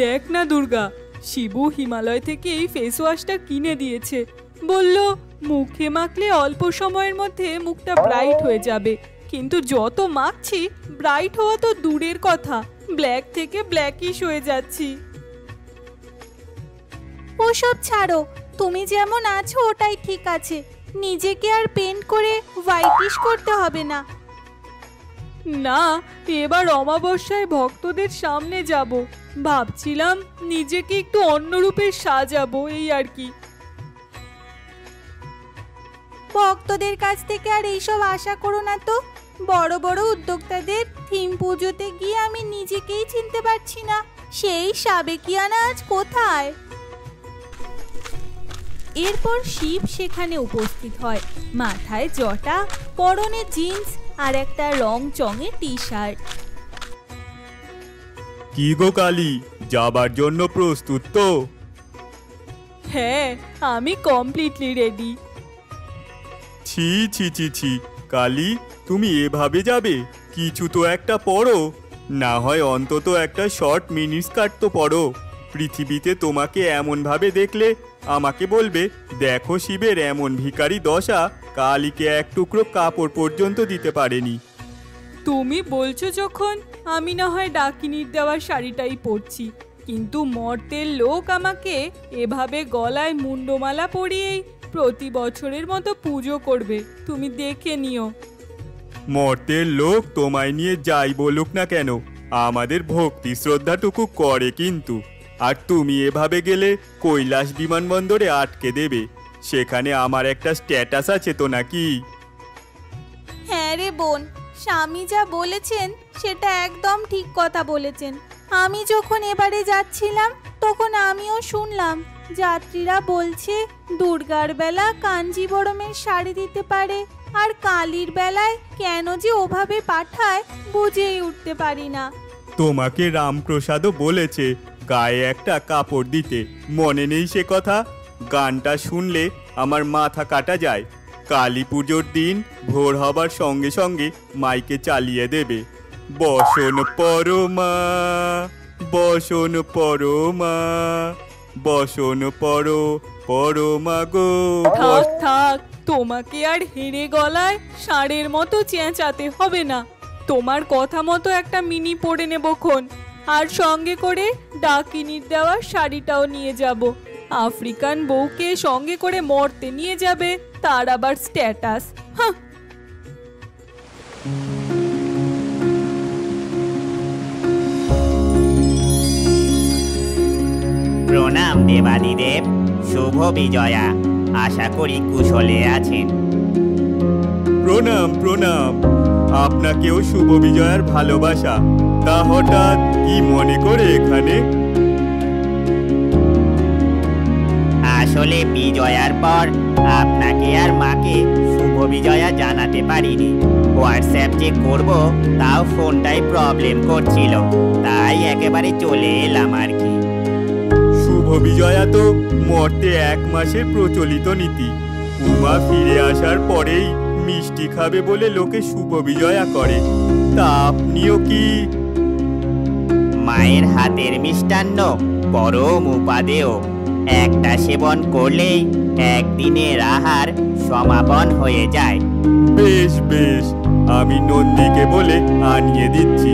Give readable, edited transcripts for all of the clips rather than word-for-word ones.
দেখ না দুর্গা, শিবু হিমালয় থেকে এই ফেস ওয়াশটা কিনে দিয়েছে। বলল মুখে মাখলে অল্প সময়ের মধ্যে মুখটা ব্রাইট হয়ে যাবে, কিন্তু যত মাখছি ব্রাইট হওয়া তো দূরের কথা, ব্ল্যাক থেকে ব্ল্যাকিশ হয়ে যাচ্ছি। ওসব ছাড়ো, তুমি যেমন আছো ওটাই ঠিক আছে। নিজেকে আর পেন্ট করে হোয়াইটিশ করতে হবে না। না, এবার অমাবস্যায় ভক্তদের সামনে যাব, ভাবছিলাম নিজেকে একটু অন্য রূপে সাজাবো, এই আর কি। ভক্তদের কাছ থেকে আর এইসব আশা করো না তো। বড় বড় উদ্যোক্তাদের থিম পুজোতে গিয়ে আমি নিজেকেই চিনতে পারছি না, সেই সাবেকিয়ানা আজ কোথায়। এরপর শিব সেখানে উপস্থিত হয়, মাথায় জটা, পরনে জিন্স আর একটা রং চঙে টি শার্ট। কি গো কালী, যাবার জন্য প্রস্তুত তো? হ্যাঁ, আমি কমপ্লিটলি রেডি। ছি ছি ছি ছি, কালী তুমি এভাবে যাবে? কিছু তো একটা পরো, না হয় অন্তত একটা শর্ট মিনি স্কার্ট তো পরো। পৃথিবীতে তোমাকে এমনভাবে দেখলে আমাকে বলবে, দেখো শিবের এমন ভিখারি দশা, কালীকে এক টুকরো কাপড় পর্যন্ত দিতে পারেনি। তুমি বলছো যখন, আমি না হয় ডাকিনীর দেওয়া শাড়িটাই পরছি, কিন্তু মর্তের লোক আমাকে এভাবে গলায় মুন্ডমালা পরিয়েই প্রতি বছরের মতো পুজো করবে, তুমি দেখে নিও। মর্তের লোক তোমায় নিয়ে যাই বলুক না কেন, আমাদের ভক্তি শ্রদ্ধাটুকু করে কিন্তু। আর তুমি এভাবে গেলে কৈলাস বিমানবন্দরে আটকে দেবে, সেখানে আমার একটা স্ট্যাটাস আছে তো নাকি? হ্যাঁ রে বোন, স্বামী যা বলেছেন সেটা একদম ঠিক কথা বলেছেন। আমি যখন এবারে যাচ্ছিলাম তখন আমিও শুনলাম যাত্রীরা বলছে দুর্গার বেলা কাঞ্জিবরমের শাড়ি দিতে পারে, আর কালীর বেলায় কেন যে ওভাবে পাঠায় বুঝেই উঠতে পারি না। তোমাকে রামপ্রসাদও বলেছে গায়ে একটা কাপড় দিতে, মনে নেই সে কথা? গানটা শুনলে আমার মাথা কাটা যায়। কালী পুজোর দিন ভোর হবার সঙ্গে সঙ্গে মাইকে চালিয়ে দেবে, বসন পরমা, বসন পরমা, বসন পরমা গো। থাক থাক, তোমাকে আর হেরে গলায় ষাঁড়ের মতো চেঁচাতে হবে না। তোমার কথা মতো একটা মিনি পরে নেবক্ষণ, আর সঙ্গে করে ডাকিনীর দেওয়া শাড়িটাও নিয়ে যাব। আফ্রিকান বউকে সঙ্গে করে মরতে নিয়ে যাবে, তার আবার স্ট্যাটাস। হ্যাঁ, প্রণাম দেবাদিদেব, শুভ বিজয়া, আশা করি কুশলে আছেন। প্রণাম প্রণাম, আপনাকেও শুভ বিজয়ার ভালোবাসা। তা হঠাৎ কি মনে করে এখানে? আসলে বিজয়ার পর আপনাকে আর মাকে শুভ বিজয়া জানাতে পারিনি। হোয়াটসঅ্যাপ যে করব তাও ফোনটাই প্রবলেম করছিল, তাই একেবারে চলে এলাম আর কি। শুভ বিজয়া তো মর্তে 1 মাসের প্রচলিত নীতি। উমা ফিরে আসার পরেই মিষ্টি খাবে বলে লোকে শুভ বিজয়া করে, তা আপনিও কি? মায়ের হাতের মিষ্টান্ন পরম উপাদেয়, একটা সেবন করলেই একদিনের আহার সমাপন হয়ে যায়। বেশ বেশ, আমি নন্দীকে বলে আনিয়ে দিচ্ছি।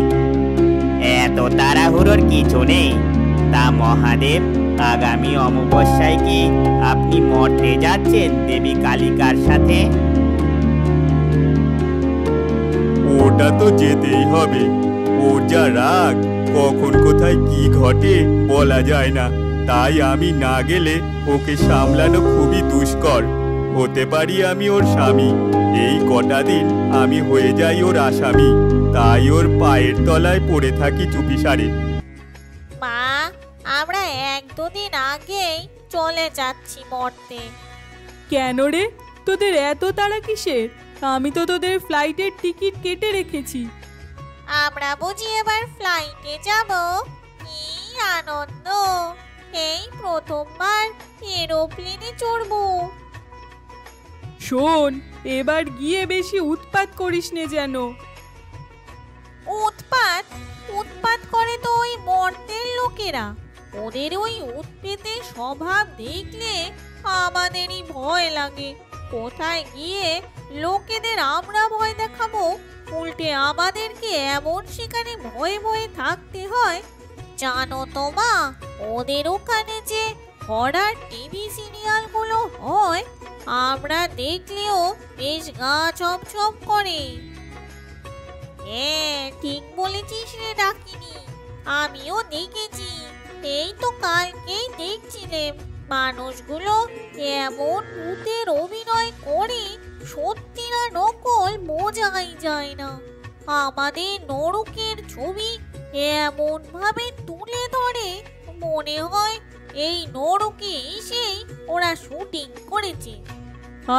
এত তাড়াহুড়োর কিছু নেই। তা মহাদেব, আগামী অমাবস্যায় কি আপনি মর্তে যাচ্ছেন দেবী কালিকার সাথে? ওটা তো যেতেই হবে। ওর যা রাগ, কখন কোথায় কি ঘটে বলা যায় না, তাই আমি না গেলে ওকে সামলানো খুবই দুষ্কর। হতে পারি আমি ওর স্বামী, এই কটা দিন আমি হয়ে যাই ওর আসামি, তাই ওর পায়ের তলায় পড়ে থাকি চুপিসারে। মা, আমরা 1-2 দিন আগেই চলে যাচ্ছি মর্তে। কেন রে, তোদের এত তাড়া কিসের? আমি তো তোদের ফ্লাইটের টিকিট কেটে রেখেছি। আমরা বুঝি এবার ফ্লাইটে যাব? কি আনন্দ! এই প্রথমবার এরোপ্লেনে চড়বো। শোন, এবার গিয়ে বেশি উৎপাত করিস নে যেন। উৎপাত? উৎপাত করে তো ওই মর্তের লোকেরা। ওদের ওই উৎপেতে স্বভাব দেখলে আমাদেরই ভয় লাগে। কোথায় গিয়ে লোকেদের আমরা ভয় দেখাবো, উল্টে আমাদেরকে এমন সেখানে ভয়ে ভয়ে থাকতে হয়। জানো তো মা, ওদের ওখানে যে হরার টিভি সিরিয়ালগুলো হয়, আমরা দেখলেও বেশ গা চপচপ করে। হ্যাঁ, ঠিক বলেছিস রে ডাকিনি, আমিও দেখেছি। এই তো কালকেই দেখছিলাম, মানুষগুলো এমন ভূতের অভিনয় করে, সত্যি না নকল বোঝাই যায় না। আমাদের নরকের ছবি এমন ভাবে তুলে ধরে, মনে হয় এই নরকে এসেই ওরা শুটিং করেছে।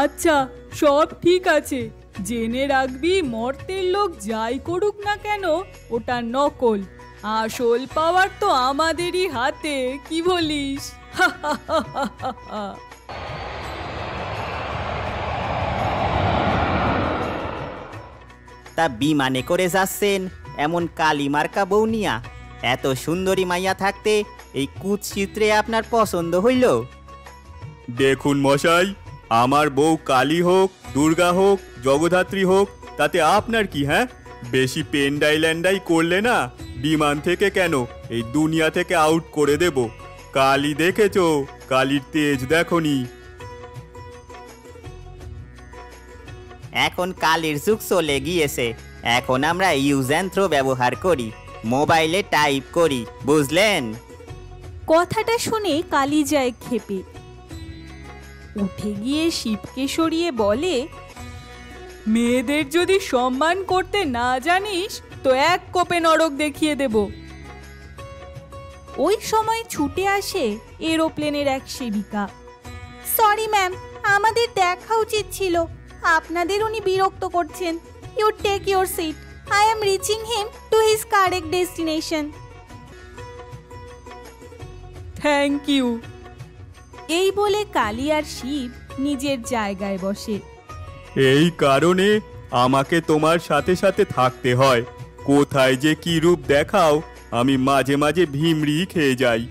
আচ্ছা, সব ঠিক আছে, জেনে রাখবি মর্তের লোক যাই করুক না কেন ওটা নকল। আসল পাওয়ার তো আমাদেরই হাতে, কি বলিস? তা বিমানে করে যাচ্ছেন এমন কালিমার্কা বউ নিয়া? এত সুন্দরী মাইয়া থাকতে এই কুৎসিত্রে আপনার পছন্দ হইল? দেখুন মশাই, আমার বউ কালী হোক, দুর্গা হোক, জগদ্ধাত্রী হোক, তাতে আপনার কি? হ্যাঁ, বেশি পেন্ডাই করলে না বিমান থেকে কেন এই দুনিয়া থেকে আউট করে দেব। কালী দেখেছো? কালীর তেজ দেখনি? এখন কালির যুগ চলে গিয়েছে, এখন আমরা ইউজ অ্যান্ড থ্রো ব্যবহার করি, মোবাইলে টাইপ করি, বুঝলেন? কথাটা শুনে কালী যায় ক্ষেপে। উঠে গিয়ে শিবকে সরিয়ে বলে, মেয়েদের যদি সম্মান করতে না জানিস তো এক কোপে নরক দেখিয়ে দেব। ওই সময় ছুটে আসে এরোপ্লেনের এক সেবিকা। সরি ম্যাম, আমাদের দেখা উচিত ছিল, আপনাদের উনি বিরক্ত করছেন। You take your seat, I am reaching him to his correct destination. Thank you. এই বলে কালী আর শিব নিজের জায়গায় বসে। এই কারণে আমাকে তোমার সাথে সাথে থাকতে হয়। কোথায় যে কি রূপ দেখাও, আমি মাঝে মাঝে ভিমড়ি খেয়ে যাই।